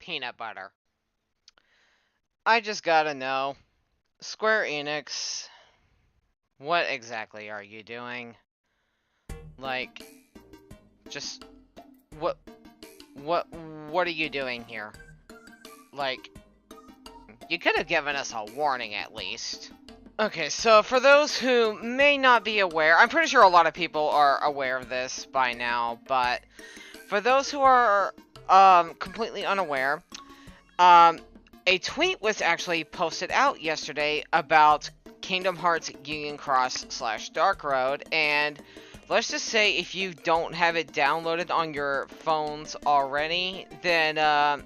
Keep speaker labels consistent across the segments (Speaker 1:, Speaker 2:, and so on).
Speaker 1: Peanut butter. I just gotta know, Square Enix, what exactly are you doing? Like, just what what what are you doing here? Like, you could have given us a warning at least. Okay, so for those who may not be aware, I'm pretty sure a lot of people are aware of this by now, but for those who are completely unaware, um, a tweet was actually posted out yesterday about Kingdom Hearts Union Cross slash Dark Road, and let's just say if you don't have it downloaded on your phones already, then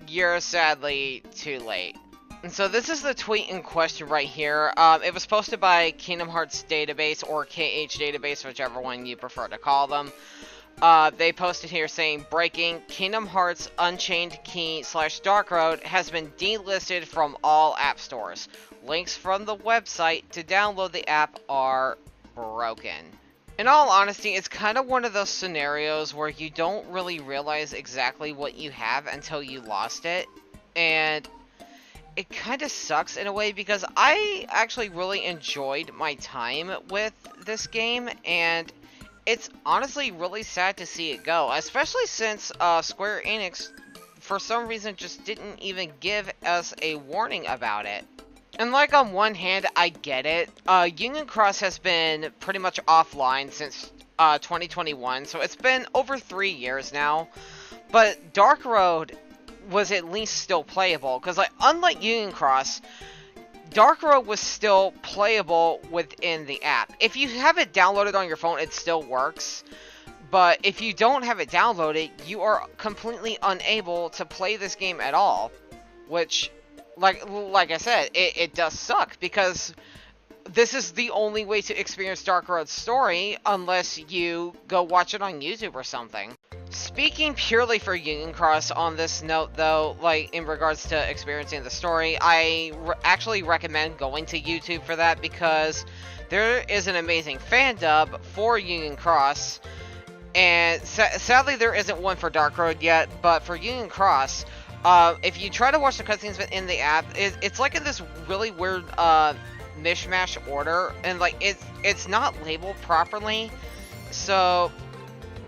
Speaker 1: you're sadly too late. And so this is the tweet in question right here. It was posted by Kingdom Hearts Database or KH Database, whichever one you prefer to call them. They posted here saying, breaking, Kingdom Hearts Unchained Key slash Dark Road has been delisted from all app stores. Links from the website to download the app are broken. In all honesty, it's kind of one of those scenarios where you don't really realize exactly what you have until you lost it. And it kind of sucks in a way because I actually really enjoyed my time with this game, and it's honestly really sad to see it go, especially since Square Enix, for some reason, just didn't even give us a warning about it. And like, on one hand, I get it. Union Cross has been pretty much offline since 2021, so it's been over 3 years now. But Dark Road was at least still playable, because like, unlike Union Cross, Dark Road was still playable within the app. If you have it downloaded on your phone, it still works. But if you don't have it downloaded, you are completely unable to play this game at all. Which, like I said, it does suck, because this is the only way to experience Dark Road's story, unless you go watch it on YouTube or something. Speaking purely for Union Cross on this note, though, like, in regards to experiencing the story, I actually recommend going to YouTube for that, because there is an amazing fan dub for Union Cross, and sadly there isn't one for Dark Road yet, but for Union Cross, if you try to watch the cutscenes in the app, it's like in this really weird, mishmash order, and like, it's not labeled properly, so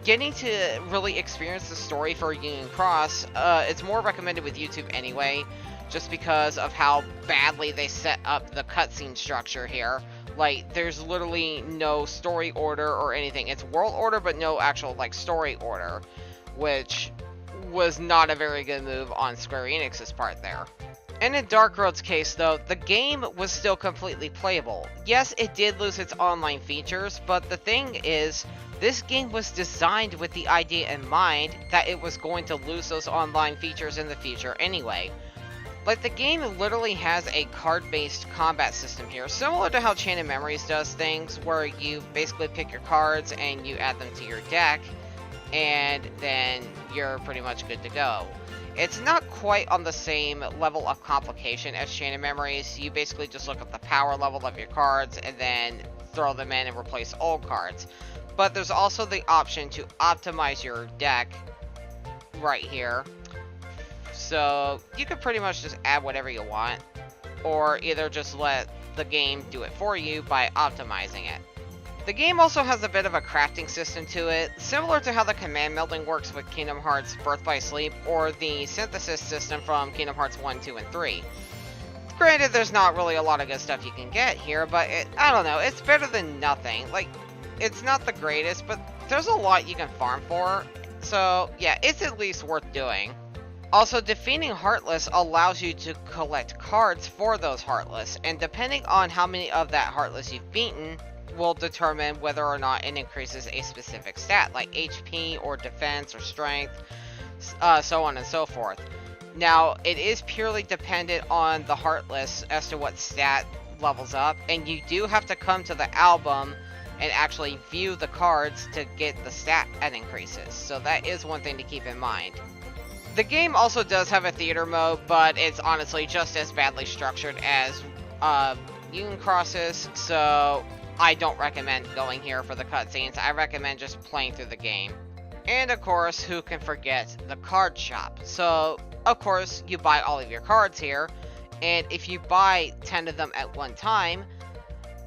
Speaker 1: getting to really experience the story for Union Cross, it's more recommended with YouTube anyway, just because of how badly they set up the cutscene structure here. Like, there's literally no story order or anything. It's world order, but no actual, like, story order, which was not a very good move on Square Enix's part there. And in Dark Road's case, though, the game was still completely playable. Yes, it did lose its online features, but the thing is, this game was designed with the idea in mind that it was going to lose those online features in the future anyway. Like, the game literally has a card-based combat system here, similar to how Chain of Memories does things, where you basically pick your cards and you add them to your deck, and then you're pretty much good to go. It's not quite on the same level of complication as Chain of Memories. You basically just look at the power level of your cards and then throw them in and replace old cards. But there's also the option to optimize your deck right here. So you can pretty much just add whatever you want, or either just let the game do it for you by optimizing it. The game also has a bit of a crafting system to it, similar to how the command melding works with Kingdom Hearts Birth by Sleep, or the synthesis system from Kingdom Hearts 1, 2, and 3. Granted, there's not really a lot of good stuff you can get here, but I don't know, it's better than nothing. Like, it's not the greatest, but there's a lot you can farm for, so yeah, it's at least worth doing. Also, defeating Heartless allows you to collect cards for those Heartless, and depending on how many of that Heartless you've beaten, will determine whether or not it increases a specific stat, like HP, or defense, or strength, so on and so forth. Now, it is purely dependent on the Heartless as to what stat levels up, and you do have to come to the album and actually view the cards to get the stat increases, so that is one thing to keep in mind. The game also does have a theater mode, but it's honestly just as badly structured as Union Cross's, so I don't recommend going here for the cutscenes. I recommend just playing through the game. And of course, who can forget the card shop? So, of course, you buy all of your cards here, and if you buy 10 of them at one time,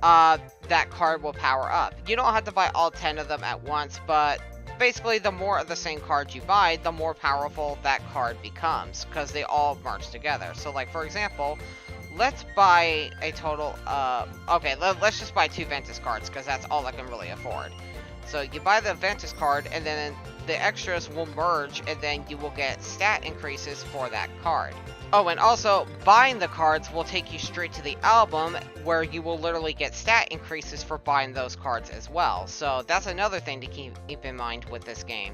Speaker 1: that card will power up. You don't have to buy all 10 of them at once, but basically the more of the same cards you buy, the more powerful that card becomes, because they all merge together. So like, for example, let's buy a total of... Okay, let's just buy 2 Ventus cards, because that's all I can really afford. So you buy the Ventus card, and then the extras will merge, and then you will get stat increases for that card. Oh, and also, buying the cards will take you straight to the album, where you will literally get stat increases for buying those cards as well. So that's another thing to keep in mind with this game.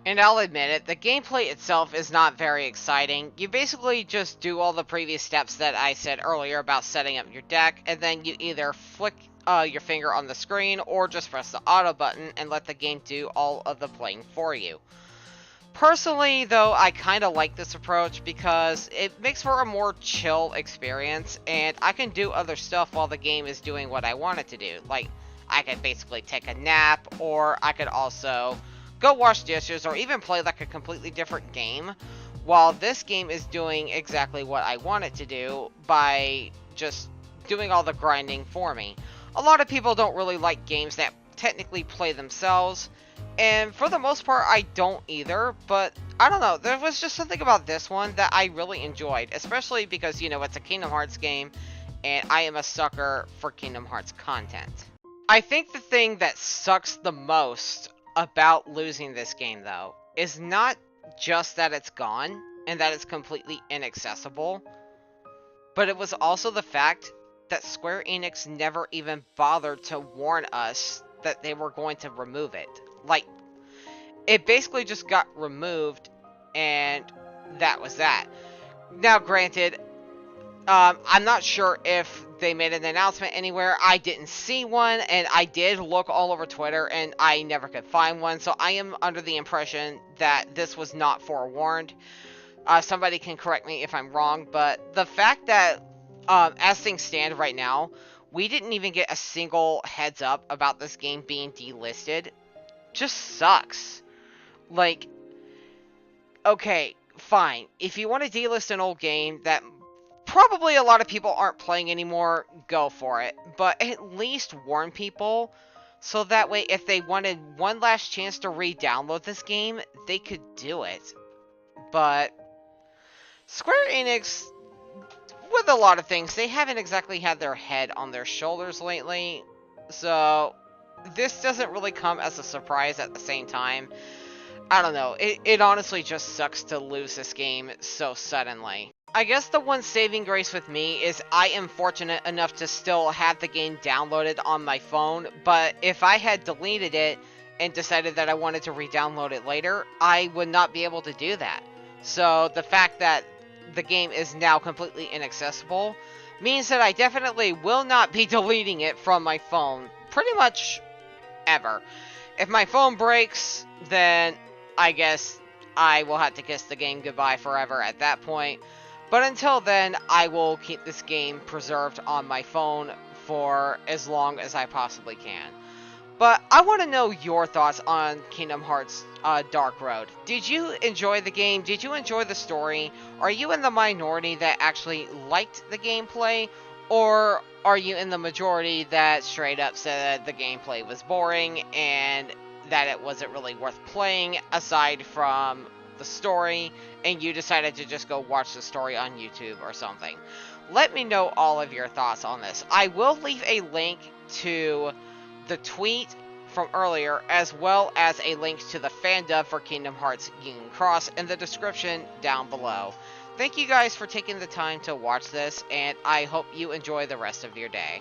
Speaker 1: And I'll admit it, the gameplay itself is not very exciting. You basically just do all the previous steps that I said earlier about setting up your deck, and then you either flick your finger on the screen, or just press the auto button and let the game do all of the playing for you. Personally, though, I kind of like this approach because it makes for a more chill experience, and I can do other stuff while the game is doing what I want it to do. Like, I could basically take a nap, or I could also go wash dishes, or even play like a completely different game, while this game is doing exactly what I want it to do by just doing all the grinding for me. A lot of people don't really like games that technically play themselves, and for the most part, I don't either, but I don't know, there was just something about this one that I really enjoyed, especially because, you know, it's a Kingdom Hearts game, and I am a sucker for Kingdom Hearts content. I think the thing that sucks the most about losing this game, though, is not just that it's gone, and that it's completely inaccessible, but it was also the fact that Square Enix never even bothered to warn us that they were going to remove it. Like, it basically just got removed, and that was that. Now, granted, I'm not sure if they made an announcement anywhere. I didn't see one, and I did look all over Twitter, and I never could find one, so I am under the impression that this was not forewarned. Somebody can correct me if I'm wrong, but the fact that, as things stand right now, we didn't even get a single heads up about this game being delisted just sucks. Like, okay, fine. If you want to delist an old game that probably a lot of people aren't playing anymore, go for it. But at least warn people, so that way if they wanted one last chance to re-download this game, they could do it. But Square Enix, with a lot of things, they haven't exactly had their head on their shoulders lately. So this doesn't really come as a surprise at the same time. I don't know, it honestly just sucks to lose this game so suddenly. I guess the one saving grace with me is I am fortunate enough to still have the game downloaded on my phone, but if I had deleted it and decided that I wanted to re-download it later, I would not be able to do that. So the fact that the game is now completely inaccessible means that I definitely will not be deleting it from my phone pretty much ever. If my phone breaks, then I guess I will have to kiss the game goodbye forever at that point. But until then, I will keep this game preserved on my phone for as long as I possibly can. But I want to know your thoughts on Kingdom Hearts Dark Road. Did you enjoy the game? Did you enjoy the story? Are you in the minority that actually liked the gameplay? Or are you in the majority that straight up said the gameplay was boring and that it wasn't really worth playing aside from the story, and you decided to just go watch the story on YouTube or something? Let me know all of your thoughts on this. I will leave a link to the tweet from earlier, as well as a link to the fan dub for Kingdom Hearts Union Cross in the description down below. Thank you guys for taking the time to watch this, and I hope you enjoy the rest of your day.